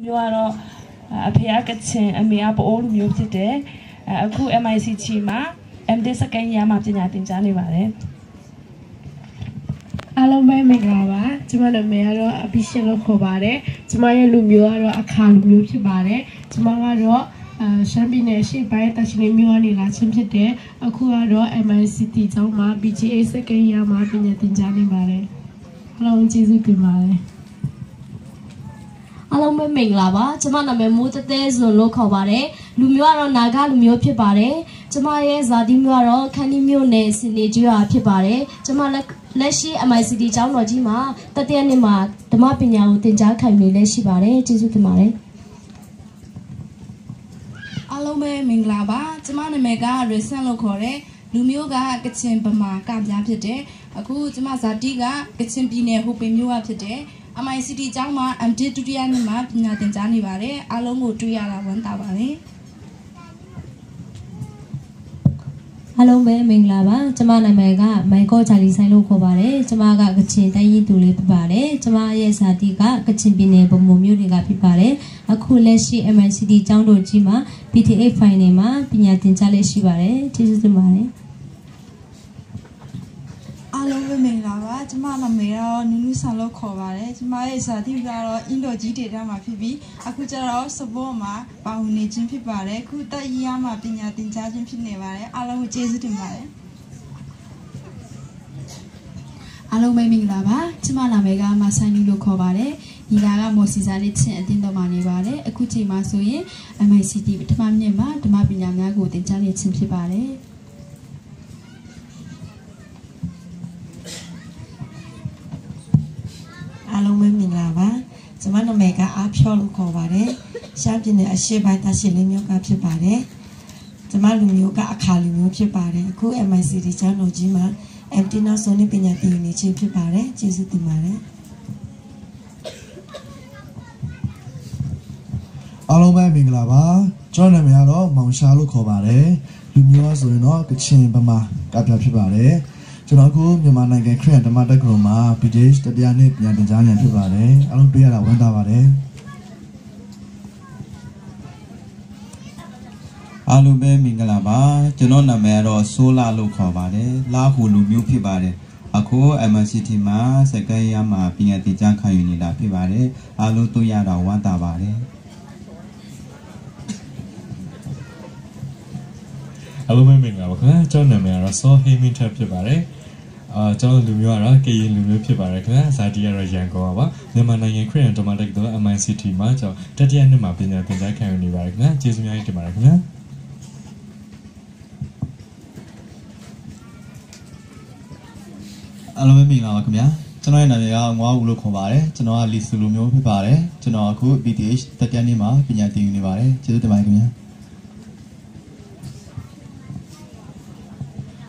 묘하러 앞에 같은 아미아보 오름 요티데 aku MICT 마 MD second year 마ပညာသင်ကြားနေပါတယ်အားလုံးပဲမင်္ဂလာပါကျမနာမည်ကတော့အဘိရှင်းလို့ခေါ်ပါတယ်ကျမရဲ့လူမျိုးကတော့အခါလူမျိုးဖြစ်ပါတယ်ကျမကတော့ရှမ်းပြည်နယ်ရှေ့ပိုင်းတချင်မျိုးကနေလာချင်းဖြစ်တဲ့အခုကတော့ MICT ကျောင်းမှာ BGA second year မှာပညာသင်ကြားနေပါတယ်အားလုံးကျေးဇူးတင်ပါတယ်အားလုံးပဲမင်္ဂလာပါကျမနာမည်မိုးတဲဆိုလို့ခေါ်ပါတယ်လူမျိုးကတော့နာဂလူမျိုးဖြစ်ပါတယ်ကျမရဲ့ဇာတိမျိုးကတော့ခန်းဒီမျိုးနယ်စနေကျွာဖြစ်ပါတယ်ကျမလက်ရှိ MICT ကျောင်းတော်ကြီးမှာတတိယနှစ်မှာဓမ္မပညာကိုသင်ကြားခံနေလဲရှိပါတယ်ကျေးဇူးတင်ပါတယ်အားလုံးပဲမင်္ဂလာပါကျမနာမည်က Recent လို့ခေါ်တယ်လူမျိုးကကချင်ဗမာကပြားဖြစ်တယ်အခုကျမဇာတိကကချင်ပြည်နယ်ဟိုပင်မျိုးကဖြစ်တယ်MICT ကျောင်းမှာ MD ဒုတိယနှစ်မှာပညာသင်ကြားနေပါတယ်အားလုံးကိုတွေ့ရတာဝမ်းသာပါတယ်အားလုံးပဲမင်္ဂလာပါကျမနာမည်ကမိုင်ကောချာလီဆိုင်လို့ခေါ်ပါတယ်ကျမကကချင်တိုင်းရင်းသူလေးဖြစ်ပါတယ်ကျမရဲ့ဇာတိကကချင်ပြည်နယ်ဗမုံမြို့တွေကဖြစ်ပါတယ်အခုလက်ရှိ MICT ကျောင်းတော်ကြီးမှာ PTA Final မှာပညာသင်ကြားလေးရှိပါတယ်ကျေးဇူးတင်ပါတယ်အားလုံးပဲမင်္ဂလာပါကျမနာမည်တော့နူးနူးဆန်လို့ခေါ်ပါတယ်ကျမရဲ့ဇာတိကတော့အင်ဒိုကြီးဒေတာမှာဖြစ်ပြီးအခုကျတော့စပေါ်မှာပါဝင်နေခြင်းဖြစ်ပါတယ်အခုတက်ရရမှာပညာသင်ကြားခြင်းဖြစ်နေပါတယ်အားလုံးကိုကျေးဇူးတင်ပါတယ်အားလုံးပဲမင်္ဂလာပါကျမနာမည်ကမဆိုင်နီလို့ခေါ်ပါတယ်ညီလာကမော်စီစာလေးချင်းအတင်းတော်မှာနေပါတယ်အခုချိန်မှာဆိုရင် MICT ပထမနှစ်မှာဓမ္မပညာများကိုသင်ကြားနေခြင်းဖြစ်ပါတယ်အားလုံးပဲမင်္ဂလာပါကျမနာမည်ကအားဖြောလို့ခေါ်ပါတယ်ရှမ်းပြည်နယ်အရှေ့ပိုင်းတရှိလေးမျိုးကဖြစ်ပါတယ်ကျမလူမျိုးကအခါလူမျိုးဖြစ်ပါတယ်အခု MICT ကျောင်းတော်ကြီးမှာ MT နောက်ဆုံးနှစ်ပညာသင်နေခြင်းဖြစ်ပါတယ်ကျေးဇူးတင်ပါတယ်အားလုံးပဲမင်္ဂလာပါကျွန်တော်နာမည်ကတော့မောင်ရှာလို့ခေါ်ပါတယ်လူမျိုးဆိုရင်တော့ကချင်ဗမာကပြဖြစ်ပါတယ်ကျွန်တော်ကမြန်မာနိုင်ငံခရစ်ယာန်ဓမ္မတက္ကသိုလ်မှာ BDH တတိယနှစ်ပညာသင်ကြားနေဖြစ်ပါတယ်အားလုံးတွေ့ရတာဝမ်းသာပါတယ်အားလုံးပဲမင်္ဂလာပါကျွန်တော်နာမည်ကတော့ဆိုလာလို့ခေါ်ပါတယ်လာဟူလူမျိုးဖြစ်ပါတယ်အခု MICT မှာစက္ကန့်ရမှာပညာသင်ကြားခံယူနေတာဖြစ်ပါတယ်အားလုံးတွေ့ရတာဝမ်းသာပါတယ်အားလုံးပဲမင်္ဂလာပါခင်ဗျာကျွန်တော်နာမည်ကတော့စောဟေးမင်းထက်ဖြစ်ပါတယ်ကျွန်တော်လူမျိုးကတော့ကရင်လူမျိုးဖြစ်ပါတယ်ခင်ဗျာဇာတိကတော့ရန်ကုန်ပါမြန်မာနိုင်ငံခရစ်ယာန်ဓမ္မတက္ကသိုလ် MICT မှာကျွန်တော်တတိယနှစ်မှာပညာသင်ကြားခံယူနေပါတယ်ခင်ဗျာကျေးဇူးများကြီးတင်ပါတယ်ခင်ဗျာအားလုံးပဲမင်္ဂလာပါခင်ဗျာကျွန်တော်ရဲ့နာမည်ကငွားဦးလို့ခေါ်ပါတယ်ကျွန်တော်ကလီဆူလူမျိုးဖြစ်ပါတယ်ကျွန်တော်အခု BTH တတိယနှစ်မှာပညာသင်ယူနေပါတယ်ကျေးဇူးတင်ပါတယ်ခင်ဗျာ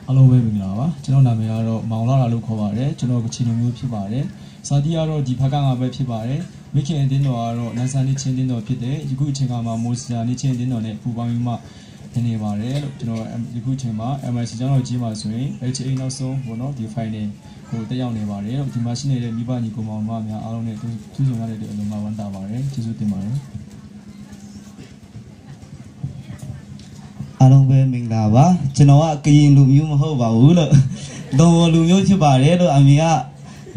အားလုံးပဲမင်္ဂလာပါကျွန်တော်နာမည်ကတော့မောင်လာလို့ခေါ်ပါတယ်ကျွန်တော်ကချင်လူမျိုးဖြစ်ပါတယ်ဇာတိကတော့ဒီဖက်ကငါပဲဖြစ်ပါတယ်မိခင်အတင်းတော်ကတော့နန်းဆန်နေချင်းတင်းတော်ဖြစ်တယ်ယခုအချိန်ကမှမိုးစရာနေချင်းတင်းတော်နဲ့ပူပေါင်းပြီးမှနေပါတယ်လို့ကျွန်တော်ယခုအချိန်မှာ MIC ကျောင်းတော်ကြီးမှာဆိုရင် HA နောက်ဆုံးပေါ့နော်ဒီ final ကိုတက်ရောက်နေပါတယ်လို့ဒီမှာရှိနေတဲ့မိဘညီကောင်မောင်မများအားလုံးနဲ့သူဆောင်ရတဲ့အလုံးမဝမ်းသာပါတယ်ကျေးဇူးတင်ပါတယ်အားလုံးပဲမင်္ဂလာပါကျွန်တော်ကကရင်လူမျိုးမဟုတ်ပါဘူးလို့တော်လူမျိုးဖြစ်ပါတယ်လို့အမေက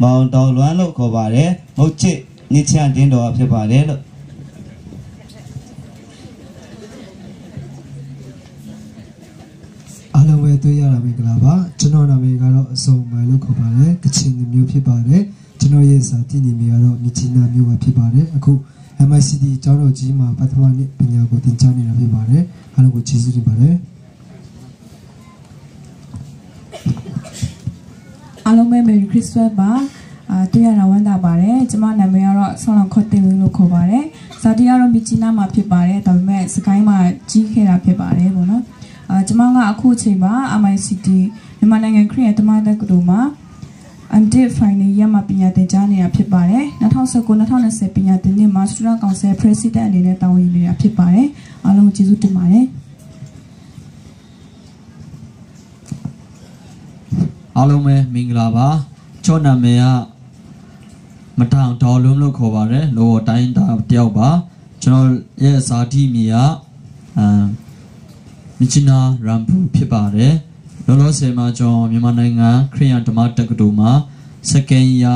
မောင်တော်လွမ်းလို့ခေါ်ပါတယ်မဟုတ်ချစ်ညချန်တင်းတော်ဖြစ်ပါတယ်လို့အားလုံးပဲတွေ့ရတာမင်္ဂလာပါကျွန်တော်နာမည်ကတော့အစုံမိုင်လို့ခေါ်ပါတယ်ကချင်လူမျိုးဖြစ်ပါတယ်ကျွန်တော်ရဲ့ဇာတိနေမျိုးကတော့မြချီနာမျိုးပဲဖြစ်ပါတယ်အခု MICT ကျောင်းတော်ကြီးမှာပထမနှစ်ပညာကိုသင်ကြားနေတာဖြစ်ပါတယ်အားလုံးကိုကျေးဇူးတင်ပါတယ်အားလုံးပဲ Merry Christmas ပါတွေ့ရတာဝမ်းသာပါတယ်ကျမနာမည်ကတော့ဆောင်းလောင်ခေါ်တင်ဝင်းလို့ခေါ်ပါတယ်ဇာတိကတော့မြချီနာမှာဖြစ်ပါတယ်ဒါပေမဲ့စကိုင်းမှာကြီးခဲ့တာဖြစ်ပါတယ်ပေါ့နော်ကျမကအခုအချိန်မှာ MICT မြန်မာနိုင်ငံခရစ်ယာန်ဓမ္မတက္ကသိုလ်မှာMD Final ရမှာပညာသင်ကြားနေတာဖြစ်ပါတယ်2019-2020ပညာသင်နှစ်မှာ Student Council President အနေနဲ့တာဝန်ယူနေတာဖြစ်ပါတယ်အားလုံးကျေးဇူးတင်ပါတယ်အားလုံးပဲမင်္ဂလာပါကျွန်တော်နာမည်ကမထောင်ဒေါ်လုံးလို့ခေါ်ပါတယ်လောတိုင်းတယောက်ပါ 저의 사디미야 미치나 람부 피바레 로로세마 저 미만နိုင်ငံခရစ်ယာန်ဓမ္မတက္ကသိုလ်မှာစက္ကန့်ယာ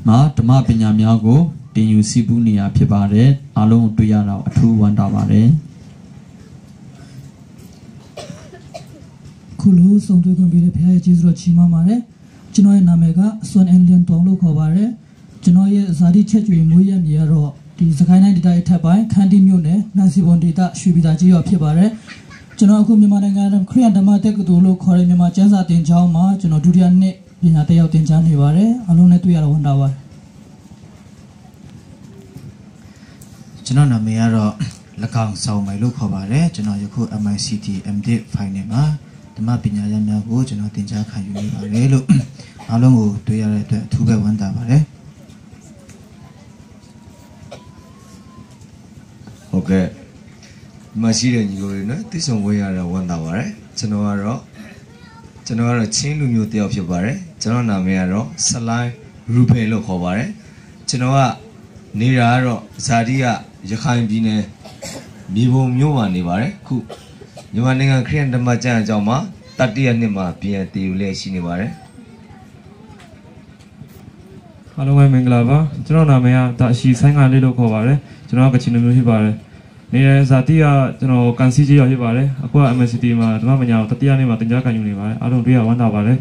မှာဓမ္မပညာများကိုတင်ယူစီးပူးနေရဖြစ်ပါတယ်အားလုံးတွေ့ရတော့အထူးဝမ်းသာပါတယ်ခုလိုဆုံးတွေ့ခွင့်ပေးတဲ့ဖခင်ရဲ့ကျေးဇူးတော်ချီးမွမ်းပါတယ်ကျွန်တော်ရဲ့နာမည်ကဆွန်အန်လန်တောင်လို့ခေါ်ပါတယ်ကျွန်တော်ရဲ့ဇာတိချက်ကျွေမွေးရမြေကတော့ဒီစကိုင်းတိုင်းဒေသရဲ့ထပ်ပိုင်းခန်းတီမြို့နယ်နန်စီဘွန်ဒေသရွှေပြည်သာကြီးရွာဖြစ်ပါတယ်ကျွန်တော်အခုမြန်မာနိုင်ငံခရစ်ယာန်ဓမ္မတက္ကသိုလ်လို့ခေါ်တဲ့မြန်မာကျမ်းစာသင်ကျောင်းမှာကျွန်တော်ဒုတိယနှစ်ပညာတက်ရောက်သင်ကြားနေပါတယ်အားလုံးနဲ့တွေ့ရတော့ဝန်တာပါတယ်ကျွန်တော်နာမည်ကတော့လက်ကောင်ဆောင်မိုင်လို့ခေါ်ပါတယ်ကျွန်တော်ယခု MICT MD Final မှာဓမ္မပညာရပ်များကိုကျွန်တော်သင်ကြားခံယူနေပါတယ်လို့အားလုံးကိုတွေ့ရတဲ့အတွက်အထူးပဲဝမ်းသာပါတယ်ဟုတ်ကဲ့မရှိတဲ့ညီကိုတွေနဲ့သိဆုံဝေးရတာဝမ်းသာပါတယ်ကျွန်တော်ကတော့ချင်းလူမျိုးတယောက်ဖြစ်ပါတယ်ကျွန်တော်နာမည်ကတော့ဆလိုင်းရူဖယ်လို့ခေါ်ပါတယ်ကျွန်တော်ကနေတာကတော့ဇာတိကရခိုင်ပြည်နယ်မြေပုံမြို့မှာနေပါတယ်ခုမြန်မာနိုင်ငံခရစ်ယာန်ဓမ္မကျမ်းအကြောင်းမှာတတိယနှစ်မှာပြန်တည်ယူလက်ရှိနေပါတယ်အားလုံးပဲမင်္ဂလာပါကျွန်တော်နာမည်ကဒါအရှိဆိုင်ကလေးလို့ခေါ်ပါတယ်ကျွန်တော်ကချင်လူမျိုးဖြစ်ပါတယ်နေတဲ့ဇာတိကကျွန်တော်ကန်စီကြီးရောက်ဖြစ်ပါတယ်အခုက MSCT မှာဓမ္မပညာကိုတတိယနေ့မှာသင်ကြားခံယူနေပါတယ်အားလုံးတွေ့ရဝမ်းသာပါတယ်